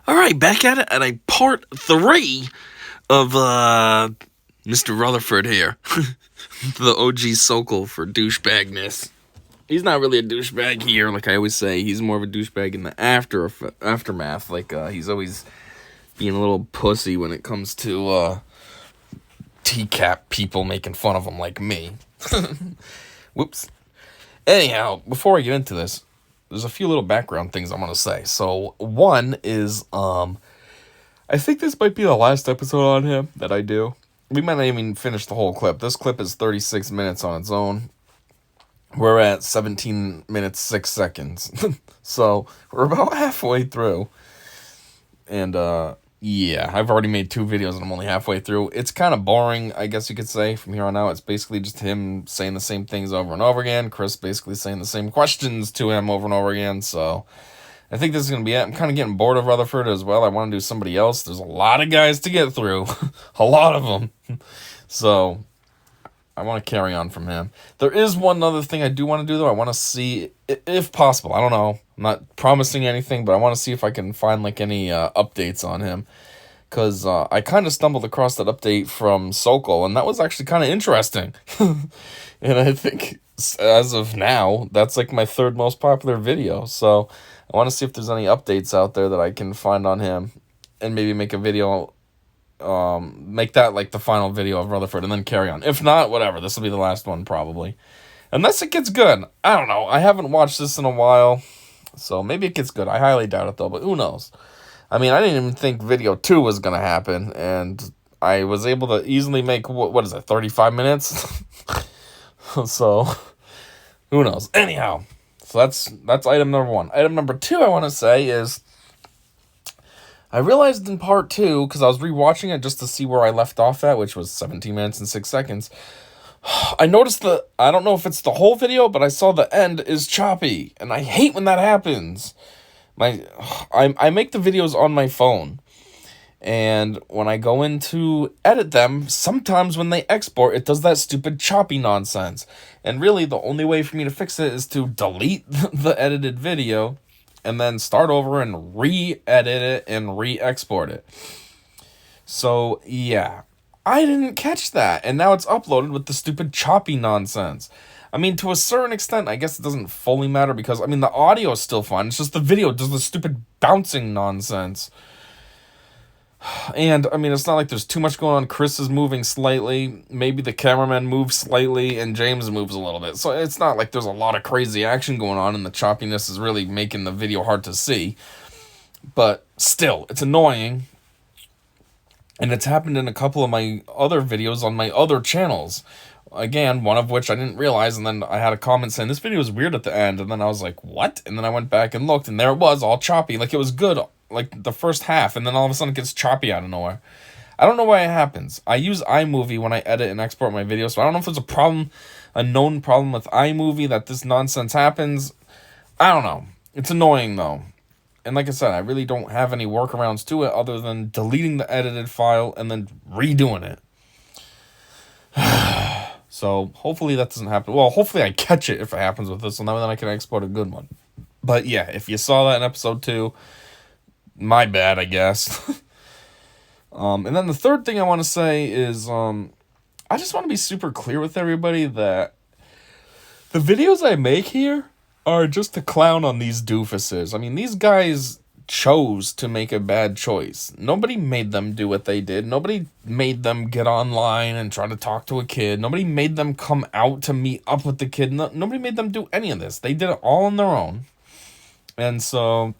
All right, back at it at a part 3 of Mr. Rutherford here. The OG Sokol for douchebagness. He's not really a douchebag here, like I always say. He's more of a douchebag in the aftermath. Like, he's always being a little pussy when it comes to TCAP people making fun of him like me. Whoops. Anyhow, before I get into this, there's a few little background things I'm going to say. So, one is, I think this might be the last episode on him that I do. We might not even finish the whole clip. This clip is 36 minutes on its own. We're at 17 minutes, 6 seconds. So, we're about halfway through. And, yeah, I've already made 2 videos and I'm only halfway through. It's kind of boring, I guess you could say, from here on out. It's basically just him saying the same things over and over again. Chris basically saying the same questions to him over and over again. So, I think this is going to be it. I'm kind of getting bored of Rutherford as well. I want to do somebody else. There's a lot of guys to get through. A lot of them. So, I want to carry on from him. There is one other thing I do want to do, though. I want to see, if possible, I don't know. I'm not promising anything, but I want to see if I can find, like, any updates on him. Because I kind of stumbled across that update from Sokol, and that was actually kind of interesting. And I think, as of now, that's, like, my 3rd most popular video. So, I want to see if there's any updates out there that I can find on him. And maybe make a video, make that, like, the final video of Rutherford, and then carry on. If not, whatever. This will be the last one, probably. Unless it gets good. I don't know. I haven't watched this in a while. So, maybe it gets good. I highly doubt it, though, but who knows? I mean, I didn't even think video 2 was going to happen, and I was able to easily make, what is it, 35 minutes? So, who knows? Anyhow, so that's item number 1. Item number 2 I want to say is, I realized in part 2, because I was rewatching it just to see where I left off at, which was 17 minutes and 6 seconds, I noticed I don't know if it's the whole video, but I saw the end is choppy, and I hate when that happens. I make the videos on my phone, and when I go in to edit them, sometimes when they export, it does that stupid choppy nonsense. And really, the only way for me to fix it is to delete the edited video, and then start over and re-edit it and re-export it. So, yeah. I didn't catch that, and now it's uploaded with the stupid choppy nonsense. I mean, to a certain extent, I guess it doesn't fully matter because, I mean, the audio is still fine. It's just the video does the stupid bouncing nonsense. And, I mean, it's not like there's too much going on. Chris is moving slightly. Maybe the cameraman moves slightly, and James moves a little bit. So it's not like there's a lot of crazy action going on, and the choppiness is really making the video hard to see. But still, it's annoying. And it's happened in a couple of my other videos on my other channels. Again, one of which I didn't realize, and then I had a comment saying, this video is weird at the end, and then I was like, what? And then I went back and looked, and there it was, all choppy. Like, it was good, like, the first half, and then all of a sudden it gets choppy out of nowhere. I don't know why it happens. I use iMovie when I edit and export my videos, so I don't know if there's a problem, a known problem with iMovie that this nonsense happens. I don't know. It's annoying, though. And like I said, I really don't have any workarounds to it other than deleting the edited file and then redoing it. So, hopefully that doesn't happen. Well, hopefully I catch it if it happens with this one, then I can export a good one. But yeah, if you saw that in episode 2, my bad, I guess. And then the third thing I want to say is, I just want to be super clear with everybody that the videos I make here are just to clown on these doofuses. I mean, these guys chose to make a bad choice. Nobody made them do what they did. Nobody made them get online and try to talk to a kid. Nobody made them come out to meet up with the kid. Nobody made them do any of this. They did it all on their own. And so,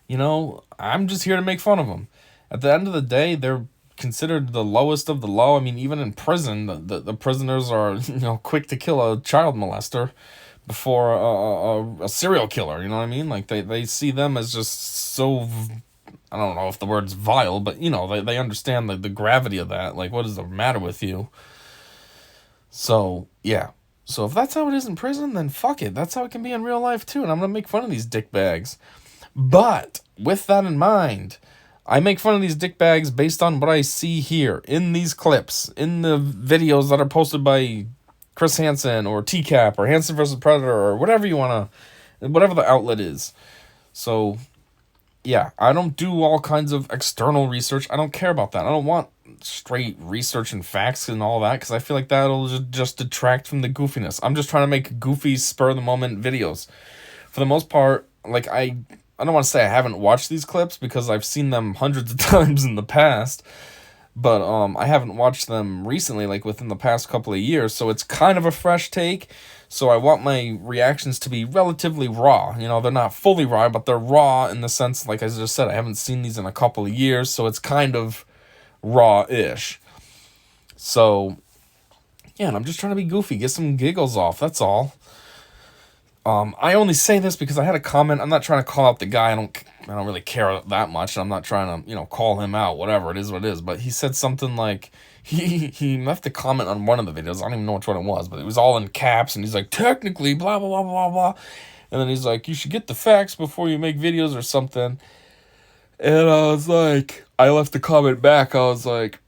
you know, I'm just here to make fun of them. At the end of the day, they're considered the lowest of the low. I mean, even in prison, the prisoners are, you know, quick to kill a child molester before a serial killer, you know what I mean? Like, they see them as just so, I don't know if the word's vile, but, you know, they understand the gravity of that. Like, what is the matter with you? So, yeah. So, if that's how it is in prison, then fuck it. That's how it can be in real life, too, and I'm gonna make fun of these dickbags. But, with that in mind, I make fun of these dickbags based on what I see here, in these clips, in the videos that are posted by Chris Hansen or TCAP or Hansen vs. Predator or whatever you want to, whatever the outlet is. So yeah, I don't do all kinds of external research. I don't care about that. I don't want straight research and facts and all that because I feel like that'll just detract from the goofiness. I'm just trying to make goofy, spur of the moment videos. For the most part, like I don't want to say I haven't watched these clips because I've seen them hundreds of times in the past, but I haven't watched them recently, like within the past couple of years, so it's kind of a fresh take. So I want my reactions to be relatively raw. You know, they're not fully raw, but they're raw in the sense, like I just said, I haven't seen these in a couple of years, so it's kind of raw-ish. So, yeah, and I'm just trying to be goofy, get some giggles off, that's all. I only say this because I had a comment. I'm not trying to call out the guy. I don't really care that much. I'm not trying to, call him out. Whatever, it is what it is. But he said something like, he left a comment on one of the videos. I don't even know which one it was, but it was all in caps. And he's like, technically, blah, blah, blah, blah, blah. And then he's like, you should get the facts before you make videos or something. And I was like, I left the comment back. I was like,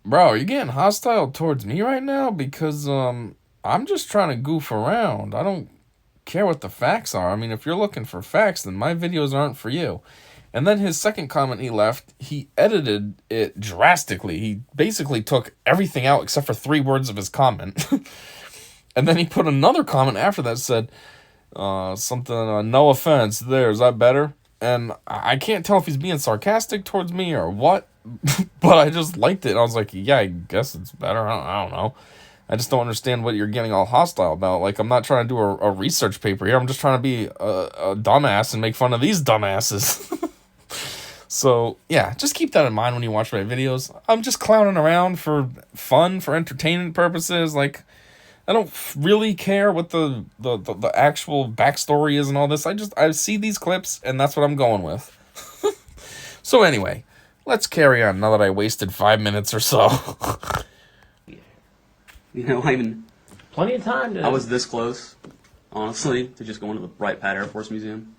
bro, are you getting hostile towards me right now? Because I'm just trying to goof around. I don't care what the facts are. I mean, if you're looking for facts, then my videos aren't for you. And then his second comment he left, he edited it drastically. He basically took everything out except for 3 words of his comment. And then he put another comment after that said something, no offense there, is that better? And I can't tell if he's being sarcastic towards me or what, but I just liked it. I was like, yeah, I guess it's better. I don't know. I just don't understand what you're getting all hostile about. Like, I'm not trying to do a research paper here. I'm just trying to be a dumbass and make fun of these dumbasses. So, yeah, just keep that in mind when you watch my videos. I'm just clowning around for fun, for entertainment purposes. Like, I don't really care what the actual backstory is and all this. I see these clips, and that's what I'm going with. So, anyway, let's carry on now that I wasted 5 minutes or so. I mean, plenty of time to... I was this close, honestly, to just going to the Wright Pat Air Force Museum.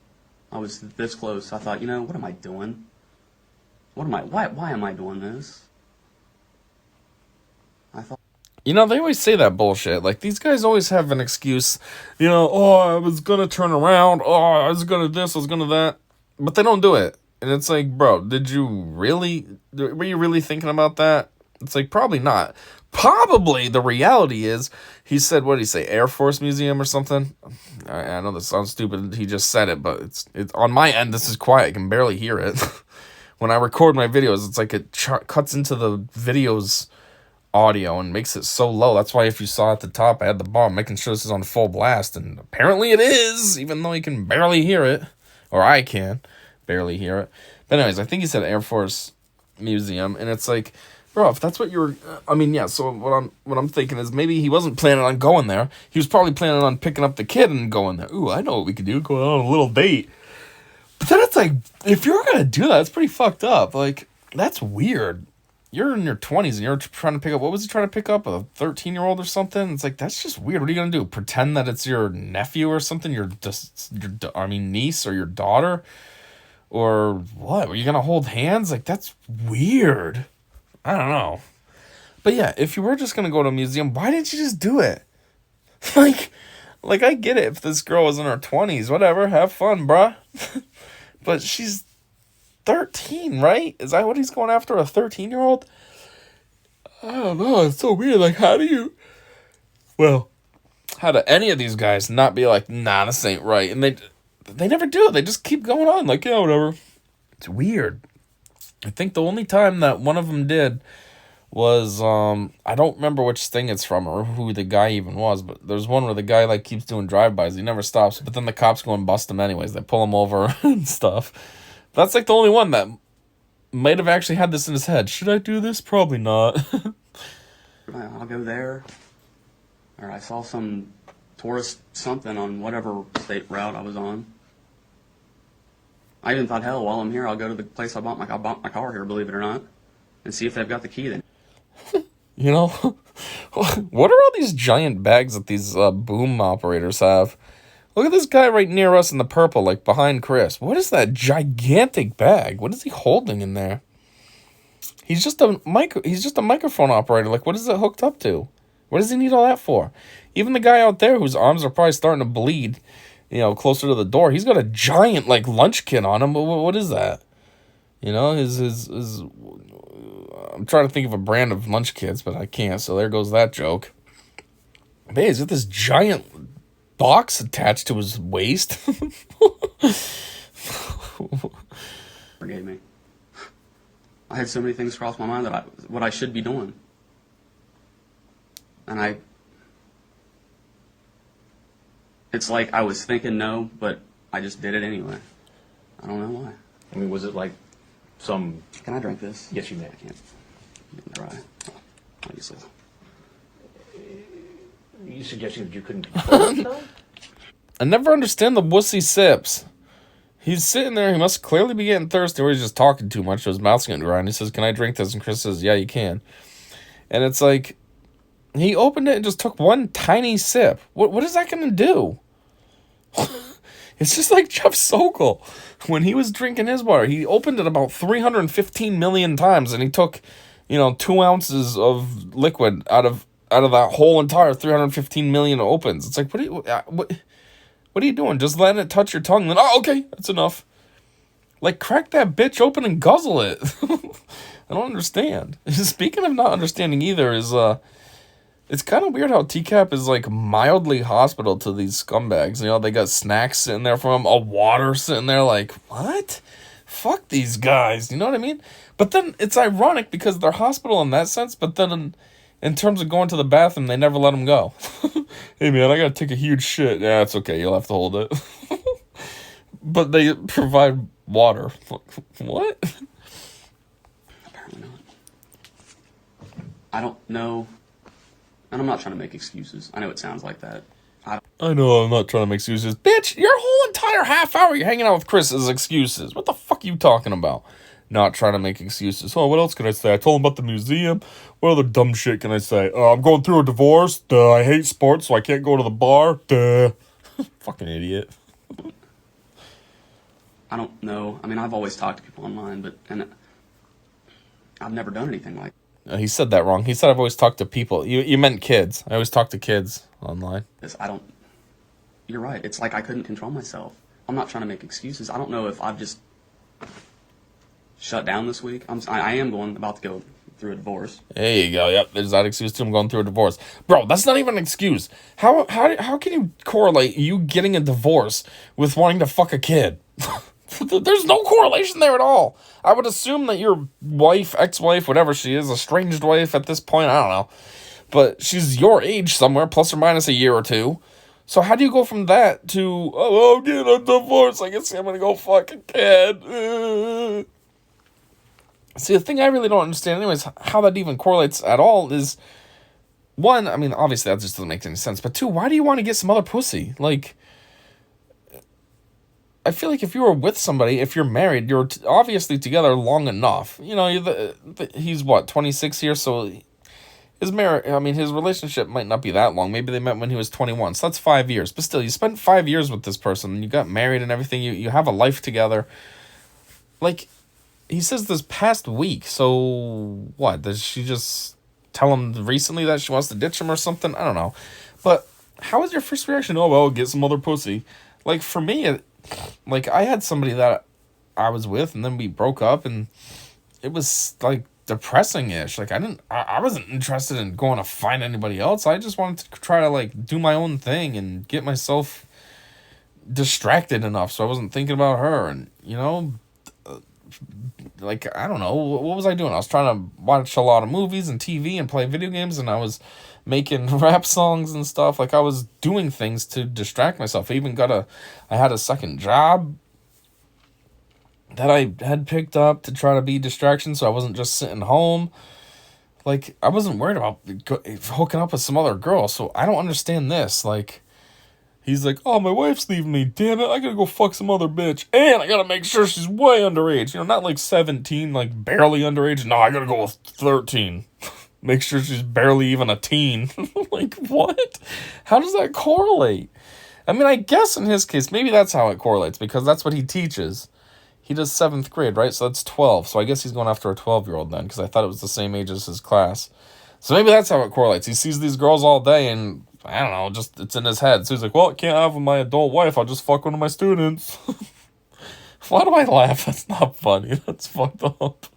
I was this close. I thought, what am I doing? Why am I doing this? I thought... They always say that bullshit. Like, these guys always have an excuse. Oh, I was gonna turn around. Oh, I was gonna this, I was gonna that. But they don't do it. And it's like, bro, were you really thinking about that? It's like, probably not. Probably the reality is, he said, what did he say, Air Force Museum or something? I know this sounds stupid, he just said it, but it's on my end, this is quiet, I can barely hear it. When I record my videos, it's like it cuts into the video's audio and makes it so low. That's why if you saw at the top, I had the bar making sure this is on full blast, and apparently it is, even though you can barely hear it, or I can barely hear it. But anyways, I think he said Air Force Museum, and it's like, bro, if that's what you were, so what I'm thinking is maybe he wasn't planning on going there. He was probably planning on picking up the kid and going there. Ooh, I know what we could do, go on a little date. But then it's like, if you're going to do that, it's pretty fucked up. Like, that's weird. You're in your 20s and you're trying to pick up, what was he trying to pick up, a 13-year-old or something? It's like, that's just weird. What are you going to do, pretend that it's your nephew or something, your niece or your daughter? Or what, are you going to hold hands? Like, that's weird. I don't know. But yeah, if you were just going to go to a museum, why didn't you just do it? Like, I get it if this girl was in her 20s, whatever, have fun, bruh. But she's 13, right? Is that what he's going after, a 13-year-old? I don't know, it's so weird. Like, how do any of these guys not be like, nah, this ain't right? And they never do. They just keep going on, like, yeah, whatever. It's weird. I think the only time that one of them did was, I don't remember which thing it's from or who the guy even was, but there's one where the guy, like, keeps doing drive-bys. He never stops, but then the cops go and bust him anyways. They pull him over and stuff. That's, like, the only one that might have actually had this in his head. Should I do this? Probably not. I'll go there. Or I saw some tourist something on whatever state route I was on. I even thought, hell, while I'm here, I'll go to the place I bought my car here, believe it or not, and see if they've got the key then. What are all these giant bags that these boom operators have? Look at this guy right near us in the purple, like behind Chris. What is that gigantic bag? What is he holding in there? He's just a microphone operator. Like, what is it hooked up to? What does he need all that for? Even the guy out there whose arms are probably starting to bleed, closer to the door. He's got a giant, like, lunch kit on him. What is that? His I'm trying to think of a brand of lunch kits, but I can't, so there goes that joke. But hey, he's got this giant box attached to his waist. Forgave me. I had so many things cross my mind that what I should be doing. And it's like I was thinking no, but I just did it anyway. I don't know why. I mean, was it like some... Can I drink this? Yes, you may. I can't. I'm getting dry. Obviously. Are you suggesting that you couldn't control it, though? I never understand the wussy sips. He's sitting there, he must clearly be getting thirsty, or he's just talking too much, so his mouth's getting dry, and he says, can I drink this? And Chris says, yeah, you can. And it's like, he opened it and just took one tiny sip. What is that going to do? It's just like Jeff Sokol. When he was drinking his water, he opened it about 315 million times, and he took, 2 ounces of liquid out of that whole entire 315 million opens. It's like, what are you doing? Just letting it touch your tongue, then, okay, that's enough. Like, crack that bitch open and guzzle it. I don't understand. Speaking of not understanding either is, it's kind of weird how TCAP is, like, mildly hospitable to these scumbags. They got snacks sitting there for them, a water sitting there, like, what? Fuck these guys, you know what I mean? But then it's ironic because they're hospital in that sense, but then in terms of going to the bathroom, they never let them go. Hey, man, I gotta take a huge shit. Yeah, it's okay, you'll have to hold it. But they provide water. What? Apparently not. I don't know. And I'm not trying to make excuses. I know it sounds like that. I know I'm not trying to make excuses. Bitch, your whole entire half hour you're hanging out with Chris is excuses. What the fuck are you talking about? Not trying to make excuses. Oh, what else can I say? I told him about the museum. What other dumb shit can I say? I'm going through a divorce. Duh, I hate sports, so I can't go to the bar. Duh. Fucking idiot. I don't know. I mean, I've always talked to people online, and I've never done anything like He said that wrong. He said I've always talked to people. You meant kids. I always talk to kids online. this. You're right. It's like I couldn't control myself. I'm not trying to make excuses. I don't know if I've just shut down this week. I am about to go through a divorce. There you go. Yep, there's that excuse to him going through a divorce. Bro, that's not even an excuse. How can you correlate you getting a divorce with wanting to fuck a kid? There's no correlation there at all. I would assume that your wife, ex-wife, whatever she is, estranged wife at this point, I don't know. But she's your age somewhere, plus or minus a year or two. So how do you go from that to, I'm getting a divorce, I guess I'm going to go fuck a kid. See, the thing I really don't understand anyways, how that even correlates at all is, one, I mean, obviously that just doesn't make any sense. But two, why do you want to get some other pussy? Like, I feel like if you were with somebody, if you're married, you're obviously together long enough. He's what, 26 years, so his relationship might not be that long. Maybe they met when he was 21, so that's 5 years. But still, you spent 5 years with this person, and you got married and everything. You have a life together. Like, he says this past week, so what? Does she just tell him recently that she wants to ditch him or something? I don't know. But how was your first reaction? Oh, well, get some other pussy. Like, for me, I had somebody that I was with, and then we broke up, and it was, like, depressing-ish. Like, I wasn't interested in going to find anybody else. I just wanted to try to, like, do my own thing and get myself distracted enough so I wasn't thinking about her. And, like, I don't know, what was I doing? I was trying to watch a lot of movies and TV and play video games, and I was making rap songs and stuff. Like, I was doing things to distract myself. I had a second job that I had picked up to try to be distraction, so I wasn't just sitting home. Like, I wasn't worried about hooking up with some other girl, so I don't understand this. Like, he's like, oh, my wife's leaving me, damn it, I gotta go fuck some other bitch, and I gotta make sure she's way underage, not like 17, like barely underage, no, I gotta go with 13, make sure she's barely even a teen. Like, what? How does that correlate? I mean, I guess in his case, maybe that's how it correlates, because that's what he teaches. He does 7th grade, right? So that's 12. So I guess he's going after a 12-year-old then, because I thought it was the same age as his class. So maybe that's how it correlates. He sees these girls all day, and I don't know, just it's in his head. So he's like, well, I can't have my adult wife. I'll just fuck one of my students. Why do I laugh? That's not funny. That's fucked up.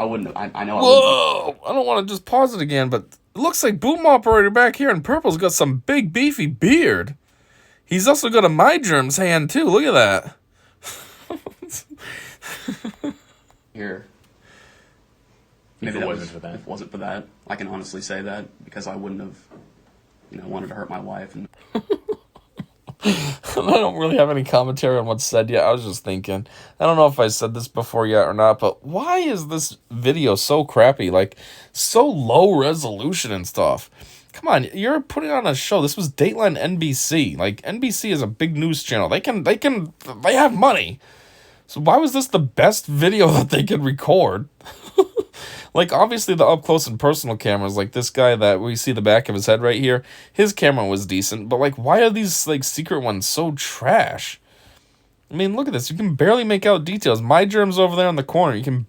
I wouldn't. I know. Whoa! I don't want to just pause it again, but it looks like Boom Operator back here in purple's got some big beefy beard. He's also got a My Germs hand too. Look at that. Here. If Maybe it that wasn't was, for that. If it wasn't for that, I can honestly say that because I wouldn't have, wanted to hurt my wife. And I don't really have any commentary on what's said yet. I was just thinking. I don't know if I said this before yet or not, but why is this video so crappy? Like, so low resolution and stuff. Come on, you're putting on a show. This was Dateline NBC. Like, NBC is a big news channel. They have money. So why was this the best video that they could record? Like, obviously, the up-close and personal cameras, like this guy that we see the back of his head right here, his camera was decent, but, like, why are these, like, secret ones so trash? I mean, look at this. You can barely make out details. My Germ's over there in the corner. You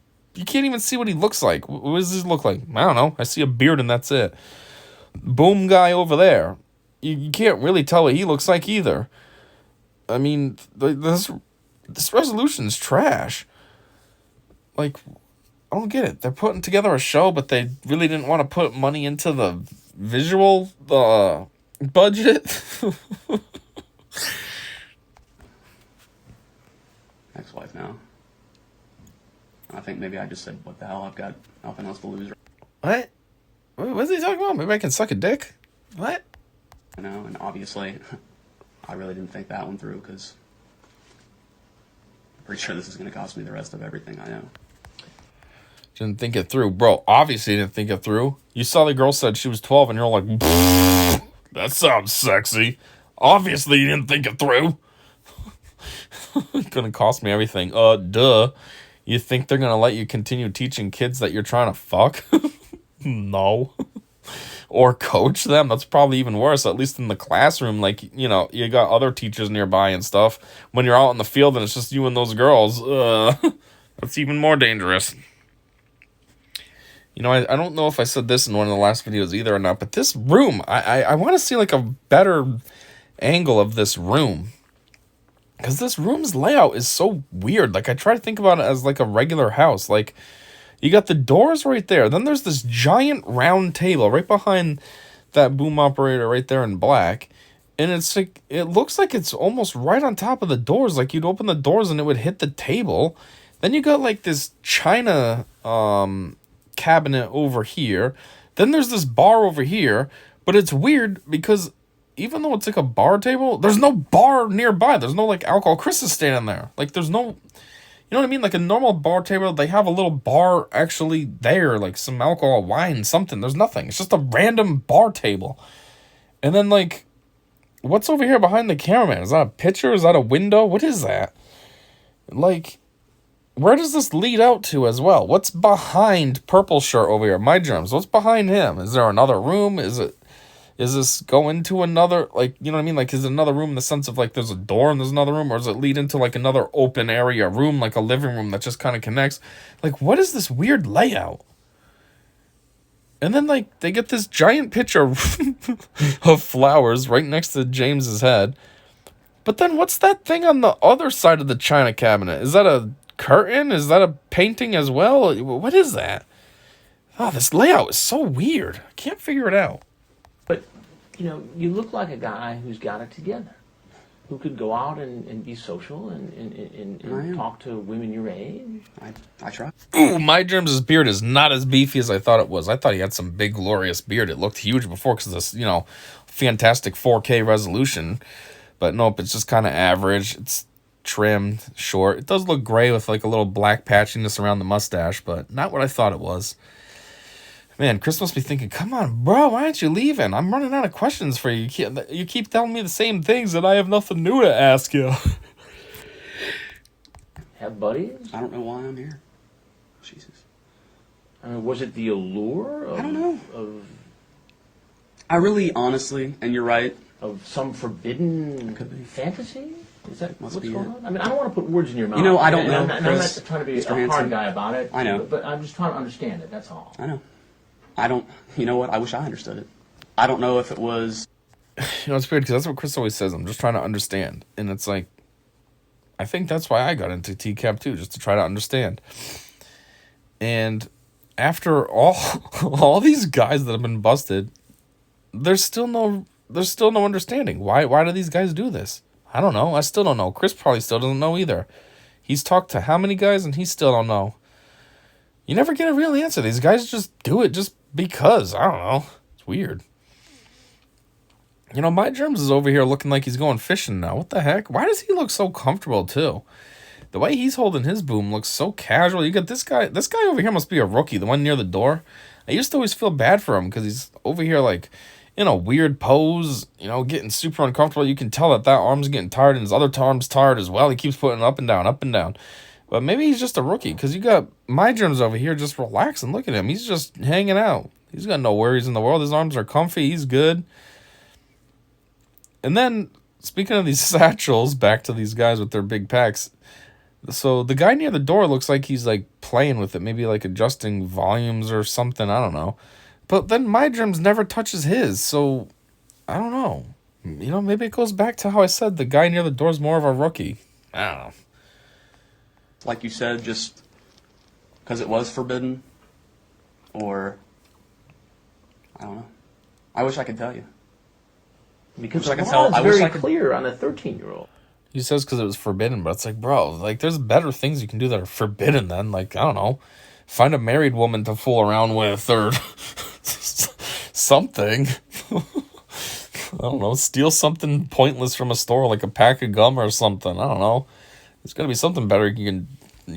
can't even see what he looks like. What does he look like? I don't know. I see a beard and that's it. Boom guy over there. You can't really tell what he looks like either. I mean, this resolution's trash. Like, I don't get it. They're putting together a show, but they really didn't want to put money into the visual budget. ex-wife now. I think maybe I just said, what the hell? I've got nothing else to lose. What? What's he talking about? Maybe I can suck a dick? What? And obviously, I really didn't think that one through because I'm pretty sure this is going to cost me the rest of everything I know. Didn't think it through. Bro, obviously you didn't think it through. You saw the girl said she was 12 and you're like, that sounds sexy. Obviously you didn't think it through. It's gonna cost me everything. Duh. You think they're gonna let you continue teaching kids that you're trying to fuck? No. Or coach them? That's probably even worse, at least in the classroom. Like, you got other teachers nearby and stuff. When you're out in the field and it's just you and those girls, that's even more dangerous. I don't know if I said this in one of the last videos either or not, but this room, I want to see like a better angle of this room. Because this room's layout is so weird. Like, I try to think about it as like a regular house. Like, you got the doors right there. Then there's this giant round table right behind that Boom Operator right there in black. And it's like, it looks like it's almost right on top of the doors. Like, you'd open the doors and it would hit the table. Then you got like this China cabinet over here. Then there's this bar over here. But it's weird because even though it's like a bar table, there's no bar nearby. There's no like alcohol. Chris is standing there. Like, there's no... You know what I mean? Like a normal bar table, they have a little bar actually there, like some alcohol, wine, something. There's nothing. It's just a random bar table. And then, like, what's over here behind the cameraman? Is that a picture? Is that a window? What is that? Like, where does this lead out to as well? What's behind purple shirt over here? My Germs. What's behind him? Is there another room? Is this go into another, like, you know what I mean? Like, is it another room in the sense of, like, there's a door and there's another room? Or does it lead into, like, another open area room, like a living room that just kind of connects? Like, what is this weird layout? And then, like, they get this giant picture of flowers right next to James's head. But then what's that thing on the other side of the china cabinet? Is that a curtain? Is that a painting as well? What is that? Oh, this layout is so weird. I can't figure it out. But, you look like a guy who's got it together, who could go out and be social and talk to women your age. I try. Ooh, My Germs' beard is not as beefy as I thought it was. I thought he had some big, glorious beard. It looked huge before because of this, fantastic 4K resolution. But nope, it's just kind of average. It's trimmed, short. It does look gray with like a little black patchiness around the mustache, but not what I thought it was. Man, Chris must be thinking, come on, bro, why aren't you leaving? I'm running out of questions for you. You keep telling me the same things and I have nothing new to ask you. Have buddies? I don't know why I'm here. Jesus. I mean, was it the allure of... I don't know. I really, honestly, and you're right. Of some forbidden fantasy? Is that what's going on? I mean, I don't want to put words in your mouth. I don't know. I'm not trying to be a hard guy about it. I know. But I'm just trying to understand it, that's all. I know. I don't, you know what? I wish I understood it. I don't know if it was. It's weird because that's what Chris always says. I'm just trying to understand. And it's like, I think that's why I got into TCAP too, just to try to understand. And after all these guys that have been busted, there's still no understanding. Why do these guys do this? I don't know. I still don't know. Chris probably still doesn't know either. He's talked to how many guys and he still don't know. You never get a real answer. These guys just do it just because. I don't know. It's weird. You know, my Germs is over here looking like he's going fishing now. What the heck? Why does he look so comfortable too? The way he's holding his boom looks so casual. You got this guy. This guy over here must be a rookie, the one near the door. I used to always feel bad for him because he's over here like in a weird pose, you know, getting super uncomfortable. You can tell that arm's getting tired and his other arm's tired as well. He keeps putting it up and down, up and down. But maybe he's just a rookie because you got my Germs over here just relaxing. Look at him. He's just hanging out. He's got no worries in the world. His arms are comfy. He's good. And then, speaking of these satchels, back to these guys with their big packs. So the guy near the door looks like he's like playing with it, maybe like adjusting volumes or something. I don't know. But then my Germs never touches his, so I don't know. You know, maybe it goes back to how I said the guy near the door is more of a rookie. I don't know. Like you said, just because it was forbidden, or I don't know. I wish I could tell you. Because I the could law tell. I is wish very I could. clear on a 13-year-old. He says because it was forbidden, but it's like, bro, like there's better things you can do that are forbidden then. Like, I don't know, find a married woman to fool around with or something. I don't know, steal something pointless from a store like a pack of gum or something. I don't know. There's got to be something better you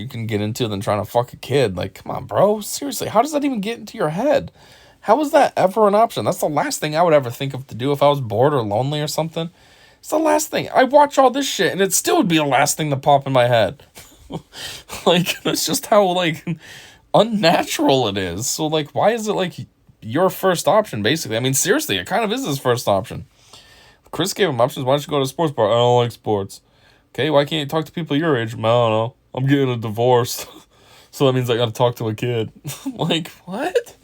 can get into than trying to fuck a kid. Like, come on, bro. Seriously, how does that even get into your head? How is that ever an option? That's the last thing I would ever think of to do if I was bored or lonely or something. It's the last thing. I watch all this shit, and it still would be the last thing to pop in my head. Like, that's just how, like, unnatural it is. So, like, why is it, like, your first option, basically? I mean, seriously, it kind of is his first option. Chris gave him options. Why don't you go to a sports bar? I don't like sports. Okay, why can't you talk to people your age? I don't know. I'm getting a divorce. So that means I gotta talk to a kid. Like, what?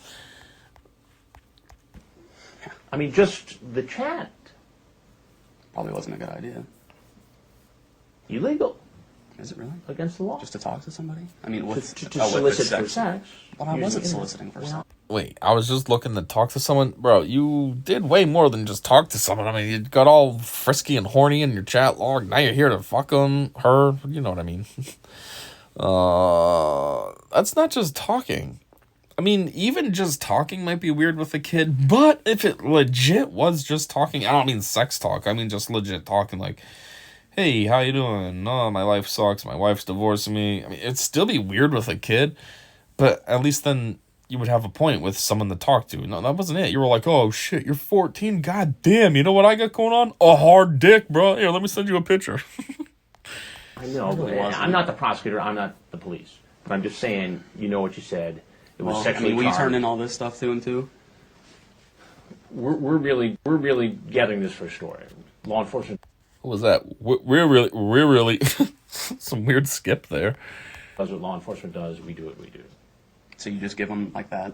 I mean, just the chat. Probably wasn't a good idea. Illegal. Is it really? Against the law. Just to talk to somebody? I mean, with To solicit for sex. But I wasn't soliciting for sex. Wait, I was just looking to talk to someone? Bro, you did way more than just talk to someone. I mean, you got all frisky and horny in your chat log. Now you're here to fuck them, her. You know what I mean. That's not just talking. I mean, even just talking might be weird with a kid, but if it legit was just talking, I don't mean sex talk, I mean just legit talking, like, hey, how you doing? No, my life sucks, my wife's divorcing me. I mean, it'd still be weird with a kid, but at least then you would have a point with someone to talk to. No, that wasn't it. You were like, oh shit, you're 14, god damn, you know what I got going on? A hard dick, bro. Here, let me send you a picture. I know, but I'm not the prosecutor, I'm not the police. But I'm just saying, you know what you said. It was sexually will you charged. turn in all this stuff two and two? We're really gathering this for a story. Law enforcement. What was that? We're really some weird skip there. Does what law enforcement does. We do what we do. So you just give them like that?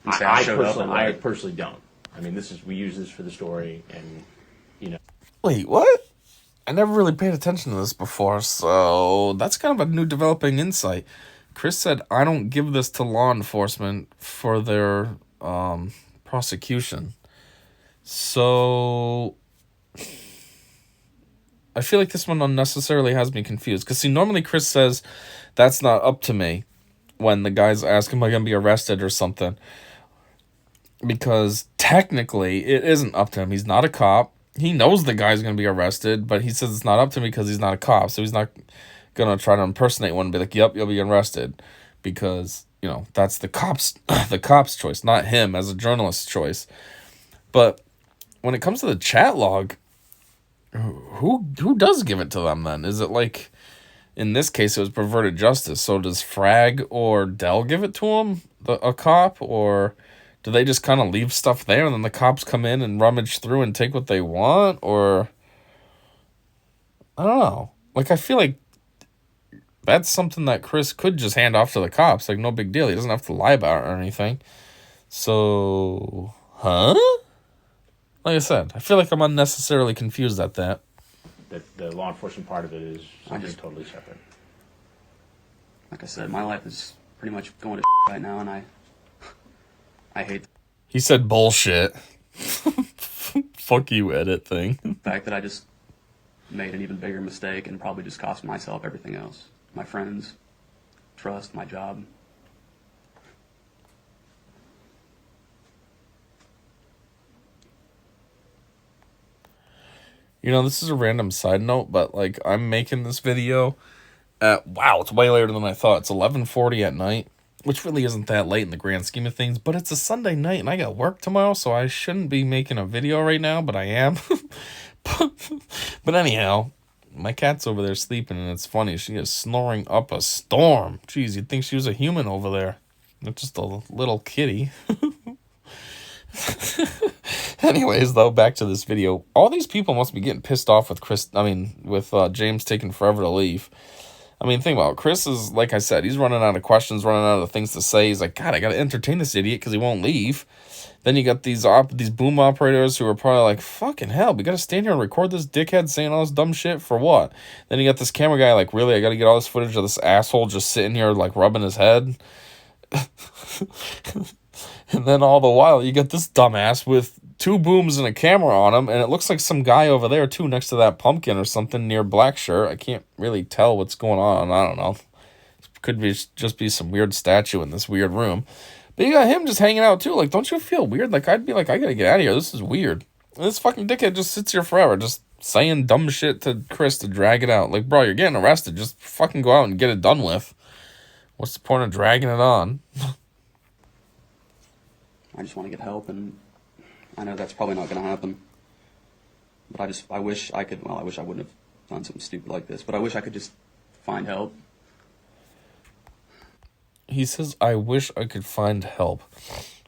And say, I showed up personally, at I work? personally don't. I mean, we use this for the story, and you know. Wait, what? I never really paid attention to this before, so that's kind of a new developing insight. Chris said, I don't give this to law enforcement for their prosecution. So I feel like this one unnecessarily has me confused. Because, see, normally Chris says, that's not up to me when the guys ask, am I going to be arrested or something? Because technically, it isn't up to him. He's not a cop. He knows the guy's going to be arrested, but he says it's not up to me because he's not a cop. So he's not gonna try to impersonate one and be like, yep, you'll be arrested, because, you know, that's the cops choice, not him as a journalist's choice. But when it comes to the chat log, who does give it to them then? Is it like, in this case it was perverted justice, so does Frag or Dell give it to him, a cop, or do they just kind of leave stuff there and then the cops come in and rummage through and take what they want? Or I don't know, like, I feel like that's something that Chris could just hand off to the cops. Like, no big deal. He doesn't have to lie about it or anything. So, huh? Like I said, I feel like I'm unnecessarily confused at that. The law enforcement part of it is something totally separate. Like I said, my life is pretty much going to right now, and I hate He said bullshit. Fuck you, edit thing. the fact that I just made an even bigger mistake and probably just cost myself everything else. My friends, trust, my job. You know, this is a random side note, but like I'm making this video at wow, it's way later than I thought. It's 11:40 at night, which really isn't that late in the grand scheme of things, but it's a Sunday night and I got work tomorrow, so I shouldn't be making a video right now, but I am. But anyhow, my cat's over there sleeping and it's funny. She is snoring up a storm. Jeez, you'd think she was a human over there. Not just a little kitty. Anyways, though, back to this video. All these people must be getting pissed off with James taking forever to leave. I mean, think about it. Chris is, like I said, he's running out of questions, running out of things to say. He's like, God, I got to entertain this idiot because he won't leave. Then you got these boom operators who are probably like, fucking hell, we got to stand here and record this dickhead saying all this dumb shit for what? Then you got this camera guy like, really, I got to get all this footage of this asshole just sitting here like rubbing his head? And then all the while, you got this dumbass with 2 booms and a camera on him, and it looks like some guy over there, too, next to that pumpkin or something near Black Shirt. I can't really tell what's going on. I don't know. Could be just be some weird statue in this weird room. But you got him just hanging out, too. Like, don't you feel weird? Like, I'd be like, I gotta get out of here. This is weird. And this fucking dickhead just sits here forever, just saying dumb shit to Chris to drag it out. Like, bro, you're getting arrested. Just fucking go out and get it done with. What's the point of dragging it on? I just want to get help, and I know that's probably not going to happen. But I wish I could, well, I wish I wouldn't have done something stupid like this, but I wish I could just find help. He says, I wish I could find help.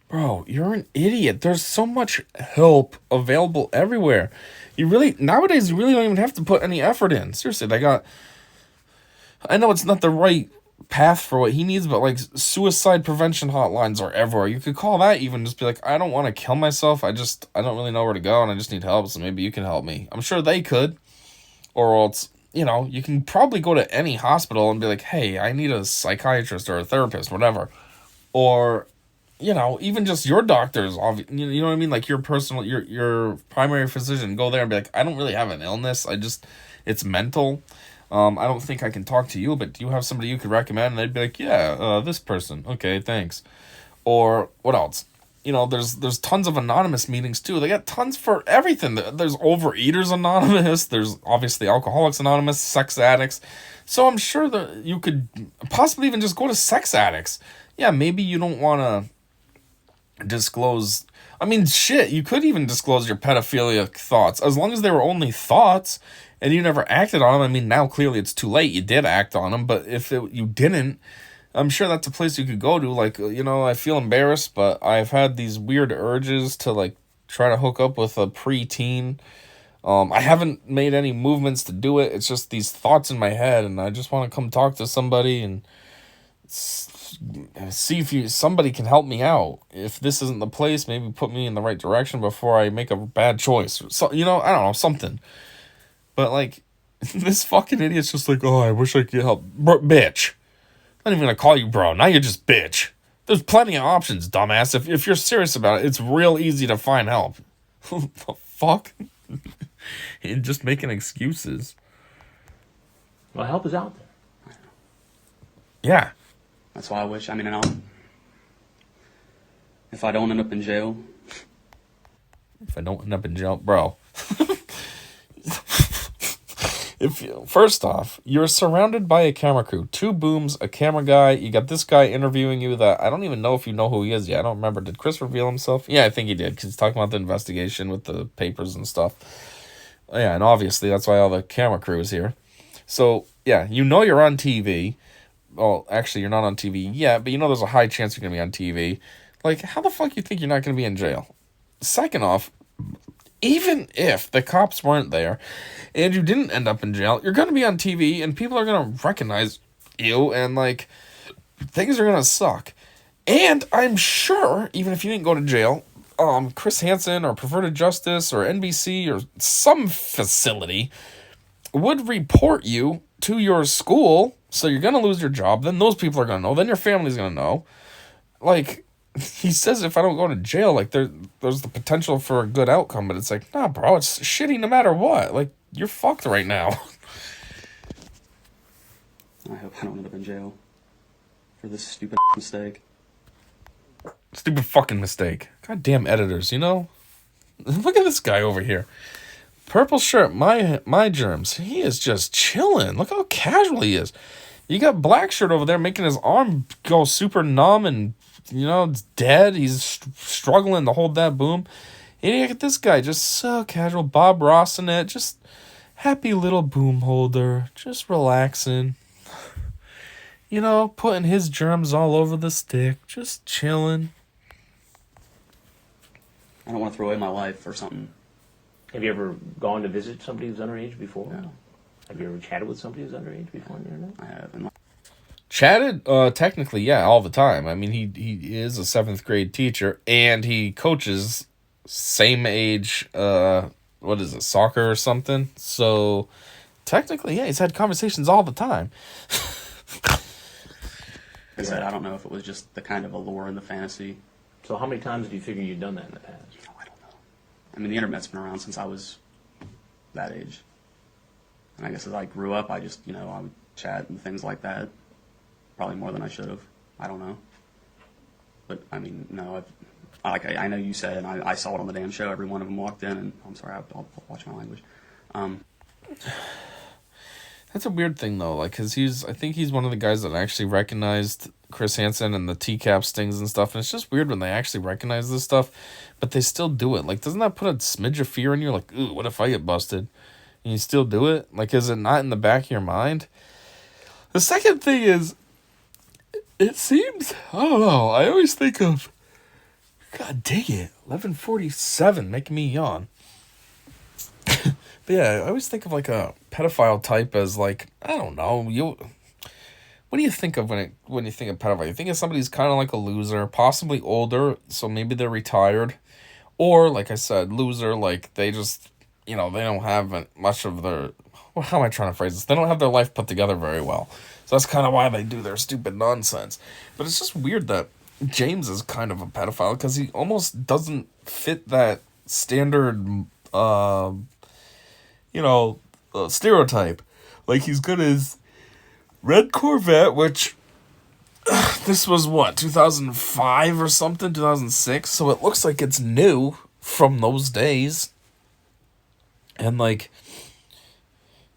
Bro, you're an idiot. There's so much help available everywhere. Nowadays, you really don't even have to put any effort in. Seriously, I know it's not the right path for what he needs, but like suicide prevention hotlines are everywhere. You could call that, even just be like, I don't want to kill myself. I don't really know where to go and I just need help. So maybe you can help me. I'm sure they could. Or else, you can probably go to any hospital and be like, hey, I need a psychiatrist or a therapist, whatever. Or, even just your doctors, you know what I mean? Like your primary physician, go there and be like, I don't really have an illness. It's mental. I don't think I can talk to you, but do you have somebody you could recommend? And they'd be like, yeah, this person. Okay, thanks. Or what else? There's tons of anonymous meetings too. They got tons for everything. There's Overeaters Anonymous. There's obviously Alcoholics Anonymous, sex addicts. So I'm sure that you could possibly even just go to sex addicts. Yeah, maybe you don't want to disclose. I mean, shit, you could even disclose your pedophilia thoughts as long as they were only thoughts. And you never acted on them. I mean, now clearly it's too late. You did act on them, but if you didn't, I'm sure that's a place you could go to. Like, I feel embarrassed, but I've had these weird urges to, like, try to hook up with a preteen. I haven't made any movements to do it. It's just these thoughts in my head, and I just want to come talk to somebody and see if somebody can help me out. If this isn't the place, maybe put me in the right direction before I make a bad choice. So, I don't know, something. But, like, this fucking idiot's just like, oh, I wish I could help. Bitch. I'm not even going to call you bro. Now you're just bitch. There's plenty of options, dumbass. If you're serious about it, it's real easy to find help. The fuck? You're just making excuses. Well, help is out there. Yeah. That's why I wish, if I don't end up in jail. If I don't end up in jail, bro. First off, you're surrounded by a camera crew, 2 booms, a camera guy. You got this guy interviewing you that I don't even know if you know who he is yet. I don't remember. Did Chris reveal himself? Yeah, I think he did, because he's talking about the investigation with the papers and stuff. Yeah, and obviously that's why all the camera crew is here. So, yeah, you're on TV. Well, actually, you're not on TV yet, but there's a high chance you're going to be on TV. Like, how the fuck you think you're not going to be in jail? Second off, even if the cops weren't there and you didn't end up in jail, you're going to be on TV and people are going to recognize you and, like, things are going to suck. And I'm sure, even if you didn't go to jail, Chris Hansen or Perverted Justice or NBC or some facility would report you to your school, so you're going to lose your job. Then those people are going to know. Then your family's going to know. Like, he says if I don't go to jail, like, there's the potential for a good outcome. But it's like, nah, bro, it's shitty no matter what. Like, you're fucked right now. I hope I don't end up in jail for this stupid mistake. Stupid fucking mistake. Goddamn editors, you know? Look at this guy over here. Purple shirt, my germs. He is just chilling. Look how casual he is. You got black shirt over there making his arm go super numb and, you know, it's dead. He's struggling to hold that boom. And you get this guy just so casual. Bob Ross in it. Just happy little boom holder. Just relaxing. You know, putting his germs all over the stick. Just chilling. I don't want to throw away my life or something. Have you ever gone to visit somebody who's underage before? No. Have you ever chatted with somebody who's underage before on the internet? I have. Chatted, technically, yeah, all the time. I mean, he is a 7th grade teacher, and he coaches same age, what is it, soccer or something? So, technically, yeah, he's had conversations all the time. Like I said, I don't know if it was just the kind of allure in the fantasy. So how many times do you figure you've done that in the past? Oh, I don't know. I mean, the internet's been around since I was that age. And I guess as I grew up, I just, you know, I would chat and things like that. Probably more than I should have. I don't know. But, I mean, no, I know you said, and I saw it on the damn show, every one of them walked in, and I'm sorry, I'll watch my language. That's a weird thing, though, like, because I think he's one of the guys that actually recognized Chris Hansen and the TCAP stings and stuff, and it's just weird when they actually recognize this stuff, but they still do it. Like, doesn't that put a smidge of fear in you? Like, ooh, what if I get busted? And you still do it? Like, is it not in the back of your mind? The second thing is, it seems, I don't know, I always think of, God dang it, 11:47, making me yawn. But yeah, I always think of like a pedophile type as like, I don't know, what do you think of when you think of pedophile? You think of somebody who's kind of like a loser, possibly older, so maybe they're retired, or like I said, loser, like they just, you know, they don't have much of their, well, how am I trying to phrase this? They don't have their life put together very well. So that's kind of why they do their stupid nonsense. But it's just weird that James is kind of a pedophile because he almost doesn't fit that standard, stereotype. Like, he's got his red Corvette, which this was what, 2005 or something, 2006. So it looks like it's new from those days. And like,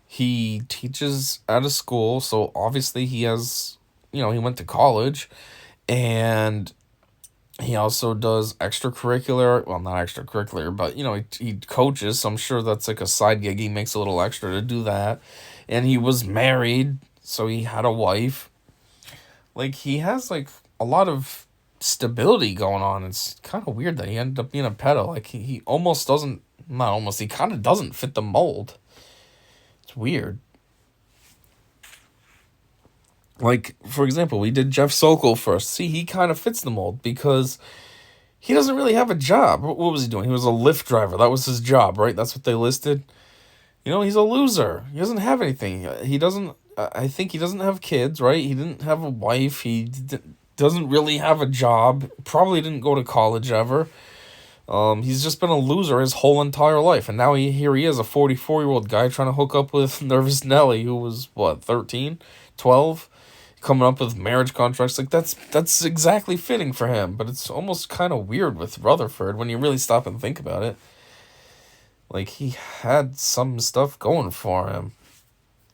he teaches at a school, so obviously he has, you know, he went to college, and he also does extracurricular, well, not extracurricular, but, you know, he coaches, so I'm sure that's like a side gig. He makes a little extra to do that. And he was married, so he had a wife. Like, he has, like, a lot of stability going on. It's kind of weird that he ended up being a pedo. Like, he almost doesn't, not almost, he kind of doesn't fit the mold. It's weird. Like, for example, we did Jeff Sokol first. See, he kind of fits the mold because he doesn't really have a job. What was he doing? He was a Lyft driver. That was his job, right? That's what they listed. You know, he's a loser. He doesn't have anything. He doesn't, I think he doesn't have kids, right? He didn't have a wife. He doesn't really have a job. Probably didn't go to college ever. He's just been a loser his whole entire life. And now here he is, a 44-year-old guy trying to hook up with Nervous Nelly, who was, 13? 12? Coming up with marriage contracts. Like, that's exactly fitting for him. But it's almost kind of weird with Rutherford when you really stop and think about it. Like, he had some stuff going for him.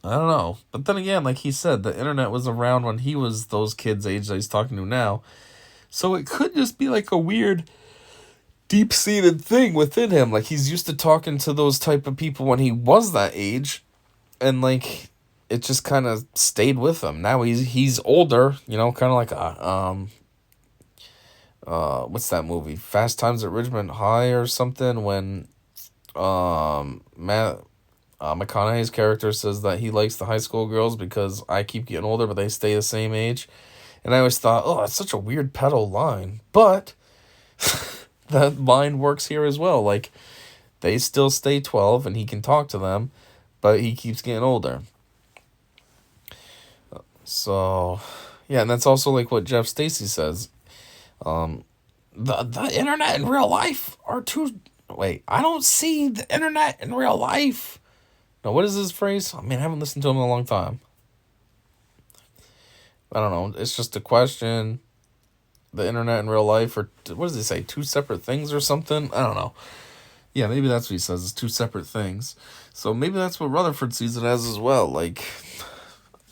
I don't know. But then again, like he said, the internet was around when he was those kids' age that he's talking to now. So it could just be like a weird, deep-seated thing within him. Like, he's used to talking to those type of people when he was that age. And, like, it just kind of stayed with him. Now he's older, you know, kind of like what's that movie? Fast Times at Ridgemont High or something, when McConaughey's character says that he likes the high school girls because I keep getting older, but they stay the same age. And I always thought, oh, that's such a weird pedo line. But that line works here as well. Like, they still stay 12 and he can talk to them, but he keeps getting older. So, yeah, and that's also like what Jeff Stacy says. The internet and real life are two... Wait, I don't see the internet in real life. No, what is his phrase? I mean, I haven't listened to him in a long time. I don't know. It's just a question. The internet and real life are... What does he say? Two separate things or something? I don't know. Yeah, maybe that's what he says. It's two separate things. So maybe that's what Rutherford sees it as well. Like,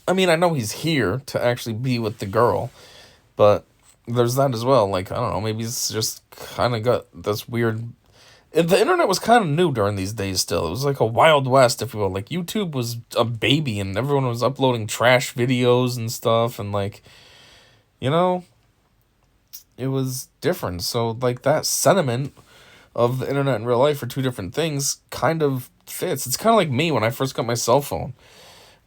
I mean, I know he's here to actually be with the girl, but there's that as well. Like, I don't know. Maybe it's just kind of got this weird... The internet was kind of new during these days still. It was like a Wild West, if you will. Like, YouTube was a baby, and everyone was uploading trash videos and stuff, and, like, you know, it was different. So, like, that sentiment of the internet and real life are two different things kind of fits. It's kind of like me when I first got my cell phone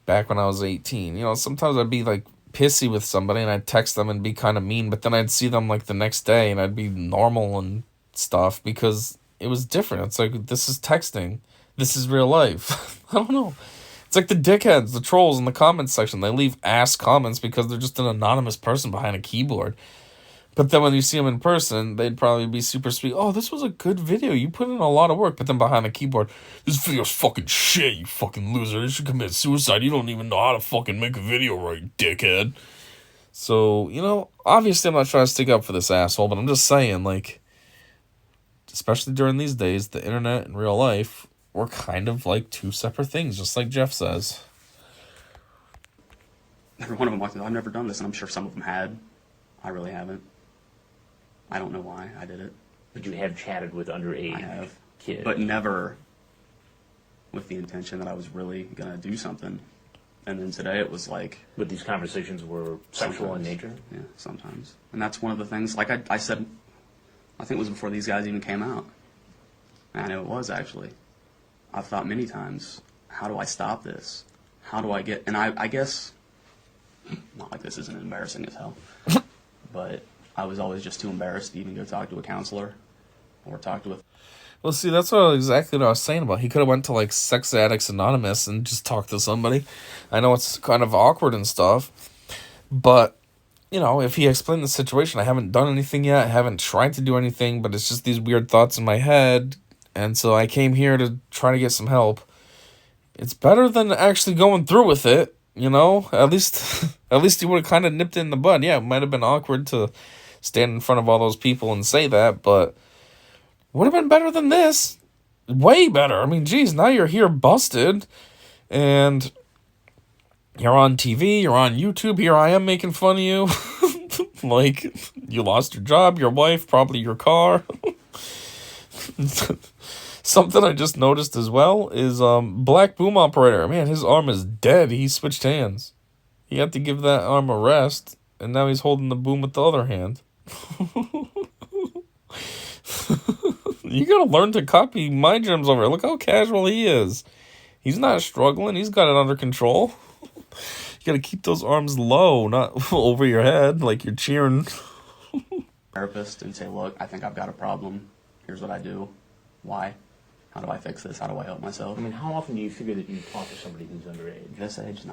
back when I was 18. You know, sometimes I'd be, like, pissy with somebody, and I'd text them and be kind of mean, but then I'd see them, like, the next day, and I'd be normal and stuff, because... it was different. It's like, this is texting. This is real life. I don't know. It's like the dickheads, the trolls in the comments section. They leave ass comments because they're just an anonymous person behind a keyboard. But then when you see them in person, they'd probably be super sweet. Oh, this was a good video. You put in a lot of work. But then behind a keyboard, this video's fucking shit, you fucking loser. You should commit suicide. You don't even know how to fucking make a video right, dickhead. So, you know, obviously I'm not trying to stick up for this asshole, but I'm just saying, like... especially during these days, the internet and real life were kind of like two separate things, just like Jeff says. Every one of them walked in, I've never done this, and I'm sure some of them had. I really haven't. I don't know why I did it. But you have chatted with underage I have, kids. but never with the intention that I was really going to do something. And then today it was like... But these conversations were sexual in nature? Yeah, sometimes. And that's one of the things, like I said... I think it was before these guys even came out. I know it was, actually. I've thought many times, how do I stop this? How do I get... And I guess... Not like this isn't embarrassing as hell. But I was always just too embarrassed to even go talk to a counselor. Or talk to a... Well, see, that's exactly what I was saying about. He could have went to, like, Sex Addicts Anonymous and just talked to somebody. I know it's kind of awkward and stuff. But... you know, if he explained the situation, I haven't done anything yet. I haven't tried to do anything, but it's just these weird thoughts in my head. And so I came here to try to get some help. It's better than actually going through with it, you know? At least he would have kind of nipped it in the bud. Yeah, it might have been awkward to stand in front of all those people and say that, but would have been better than this. Way better. I mean, geez, now you're here busted. And... you're on TV, you're on YouTube, here I am making fun of you. Like, you lost your job, your wife, probably your car. Something I just noticed as well is Black Boom Operator. Man, his arm is dead. He switched hands. He had to give that arm a rest, and now he's holding the boom with the other hand. You gotta learn to copy my gems over here. Look how casual he is. He's not struggling. He's got it under control. You gotta keep those arms low, not over your head like you're cheering. Therapist and say, look, I think I've got a problem. Here's what I do. Why? How do I fix this? How do I help myself? I mean, how often do you figure that you talk to somebody who's underage? This age, no.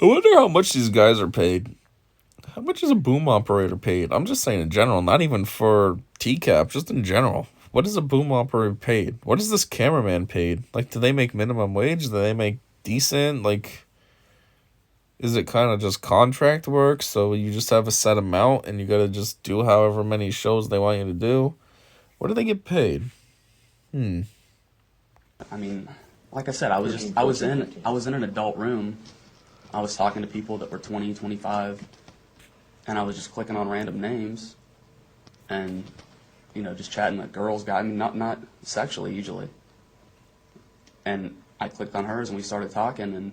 I wonder how much these guys are paid. How much is a boom operator paid? I'm just saying in general, not even for TCAP, just in general. What is a boom operator paid? What is this cameraman paid? Like, do they make minimum wage? Do they make decent? Like, is it kind of just contract work? So you just have a set amount and you got to just do however many shows they want you to do? What do they get paid? I mean, like I said, I was in an adult room. I was talking to people that were 20, 25, and I was just clicking on random names and, you know, just chatting with girls, guys. I mean, not sexually usually. And I clicked on hers and we started talking, and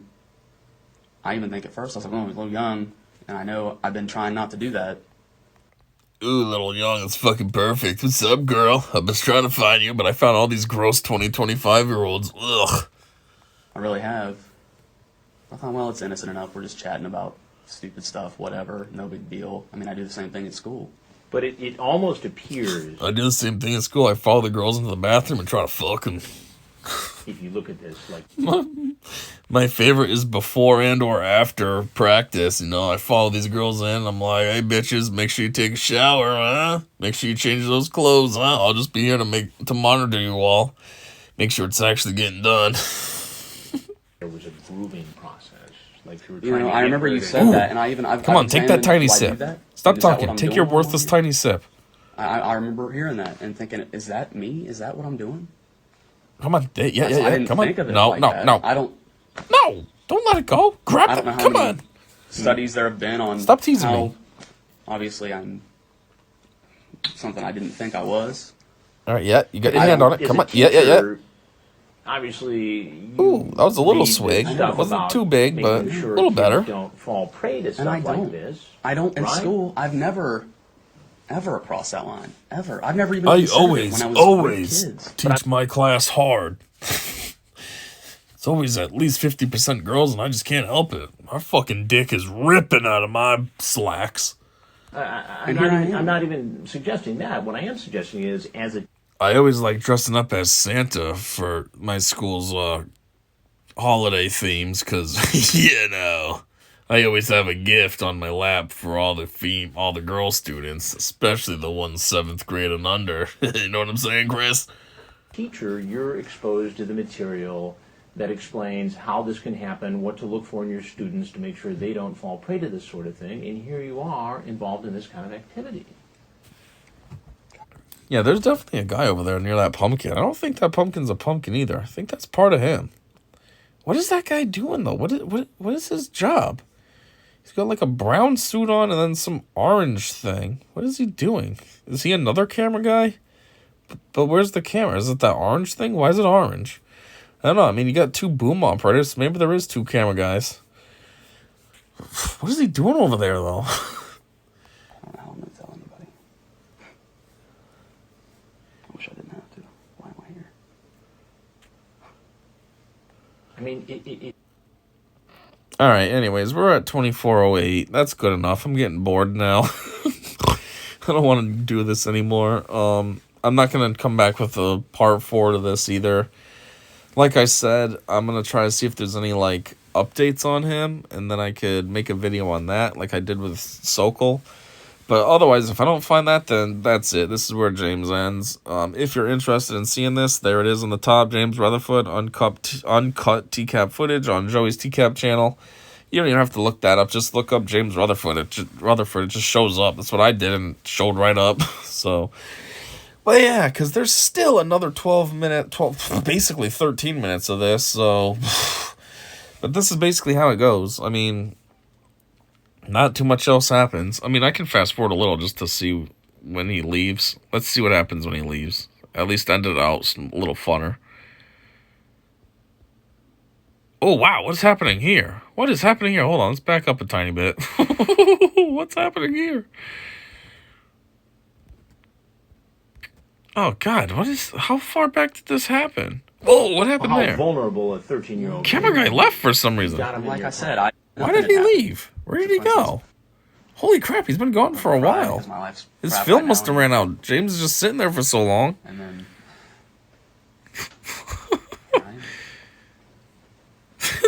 I even think at first I was like, oh, I'm a little young, and I know I've been trying not to do that. Ooh, little young, it's fucking perfect. What's up, girl? I've been trying to find you, but I found all these gross 20, 25-year-olds. Ugh. I really have. I thought, well, it's innocent enough. We're just chatting about stupid stuff, whatever, no big deal. I mean, I do the same thing at school. But it almost appears, I do the same thing at school. I follow the girls into the bathroom and try to fuck them. if you look at this, like, My favorite is before and or after practice. You know, I follow these girls in. I'm like, hey, bitches, make sure you take a shower, huh? Make sure you change those clothes, huh? I'll just be here to monitor you all. Make sure it's actually getting done. there was a grooming process. Like you were You trying know, to I get remember her you to- said that, and I've Come on, take that examined, tiny do I do sip. that? Stop Is that what talking. I'm Take doing your while I'm worthless here? tiny sip. I remember hearing that and thinking, is that me? Is that what I'm doing? Come on. Yeah, I yeah. didn't Come on. think of it No, like no, that. no. I don't Don't let it go. Grab I it. don't know how Come many on. studies there have been on Stop teasing how, me. obviously, I'm something I didn't think I was. All right, yeah. You got your I hand don't- on it. As Come a on. Yeah, yeah, yeah. teacher, Obviously, you Ooh, that was a little read the swig. stuff It wasn't about too big, making but sure a little kids better. Don't fall prey to stuff I like don't. this. I don't, in right? school, I've never, ever crossed that line. Ever. I've never even I considered it when I was always with kids. teach my class hard. It's always at least 50% girls, and I just can't help it. My fucking dick is ripping out of my slacks. I'm not even suggesting that. What I am suggesting is, as a I always like dressing up as Santa for my school's holiday themes, because, you know, I always have a gift on my lap for all the girl students, especially the ones 7th grade and under. You know what I'm saying, Chris? teacher, you're exposed to the material that explains how this can happen, what to look for in your students to make sure they don't fall prey to this sort of thing, and here you are involved in this kind of activity. Yeah, there's definitely a guy over there near that pumpkin. I don't think that pumpkin's a pumpkin either. I think that's part of him. What is that guy doing, though? What is his job? He's got like a brown suit on and then some orange thing. What is he doing? Is he another camera guy? But where's the camera? Is it that orange thing? Why is it orange? I don't know. I mean, you got 2 boom operators. Maybe there is 2 camera guys. What is he doing over there, though? I don't know how I'm going to tell anybody. I wish I didn't have to. Why am I here? I mean, it All right, anyways, we're at 24:08. That's good enough. I'm getting bored now. I don't want to do this anymore. I'm not going to come back with a part 4 to this either. Like I said, I'm going to try to see if there's any, like, updates on him, and then I could make a video on that, like I did with Sokol. But otherwise, if I don't find that, then that's it. This is where James ends. If you're interested in seeing this, there it is on the top. James Rutherford, uncut TCAP footage on Joey's TCAP channel. You don't even have to look that up. Just look up James Rutherford. It just shows up. That's what I did, and it showed right up. So, but yeah, because there's still another 12, basically 13 minutes of this. So, but this is basically how it goes. I mean, not too much else happens. I mean, I can fast forward a little just to see when he leaves. Let's see what happens when he leaves. At least end it out a little funner. Oh, wow, what's happening here? What is happening here? Hold on, let's back up a tiny bit. What's happening here? Oh, God, how far back did this happen? Whoa, what happened how there? vulnerable a 13-year-old Camera guy left for some reason. got him in Like your I said, car. Why did he leave? Where did he go? Holy crap, he's been gone for a while. His film must have ran out. James is just sitting there for so long. And then...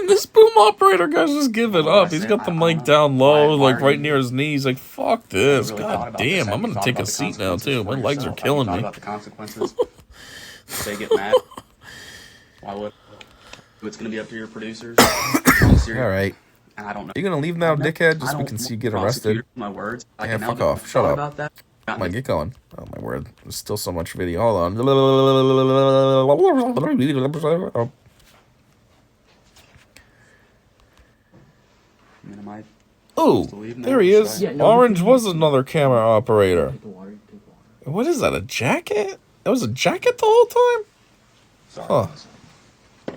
This boom operator guy's just giving up. He's got the mic down low, like right near his knees. Like, fuck this. God damn, I'm gonna take a seat now, too. My legs are killing me. About the consequences. If they get mad. Why would... It's going to be up to your producers. All right. And I don't know. You gonna leave now, dickhead, just so we can see you get arrested? My words. Yeah, fuck off. Shut up. About that. Come on, get going. Oh, my word. There's still so much video. Hold on. I mean, am I... Oh, there he is. Yeah, no, Orange was another camera operator. Take the water, take the water. What is that, a jacket? That was a jacket the whole time? Sorry. Huh.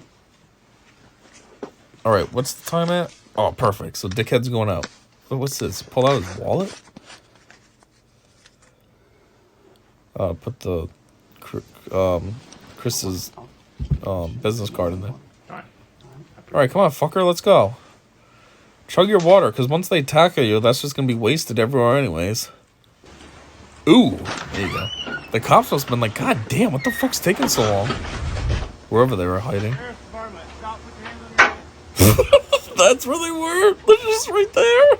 All right, what's the time at? Oh, perfect. So dickhead's going out. What's this? Pull out his wallet? Put the Chris's business card in there. All right. All right, come on, fucker, let's go. Chug your water, because once they tackle you, that's just going to be wasted everywhere anyways. Ooh, there you go. The cops must have been like, God damn, what the fuck's taking so long? Wherever they were hiding. That's where they were. They're just right there.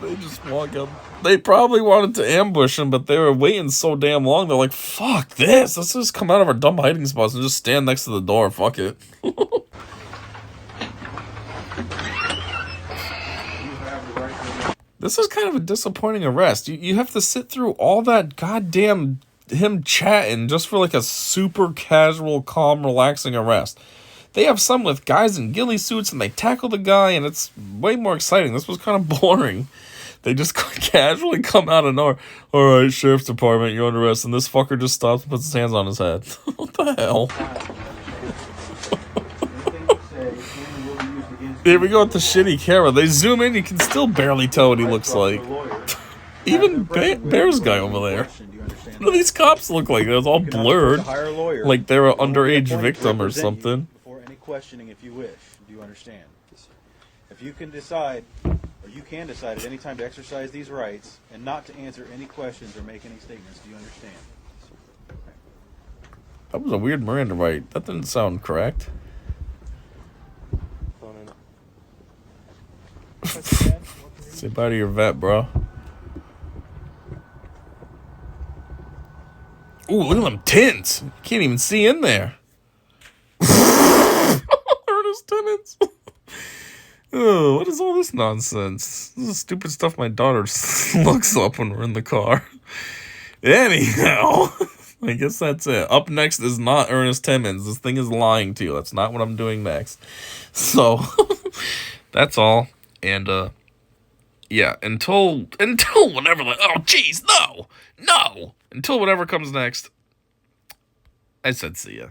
They just walk up. They probably wanted to ambush him, but they were waiting so damn long. They're like, fuck this. Let's just come out of our dumb hiding spots and just stand next to the door. Fuck it. This is kind of a disappointing arrest. You have to sit through all that goddamn him chatting just for like a super casual, calm, relaxing arrest. They have some with guys in ghillie suits and they tackle the guy and it's way more exciting. This was kind of boring. They just casually come out of nowhere. All right, sheriff's department, you're under arrest. And this fucker just stops and puts his hands on his head. What the hell? Here we go with the shitty camera. They zoom in, you can still barely tell what he looks like. Even Bear's guy over there. What do these cops look like? They're all blurred. Like they're an underage victim or something. Before any questioning, if you wish. Do you understand? If you can decide, or you can decide at any time to exercise these rights and not to answer any questions or make any statements, do you understand? That was a weird Miranda right. That didn't sound correct. Say bye to your vet, bro. Ooh, look at them tints. You can't even see in there. Ernest Timmons. Oh, what is all this nonsense? This is stupid stuff my daughter looks up when we're in the car. Anyhow, I guess that's it. Up next is not Ernest Timmons. This thing is lying to you. That's not what I'm doing next. So, that's all. And, yeah, until whatever, oh, jeez, no, until whatever comes next, I said see ya.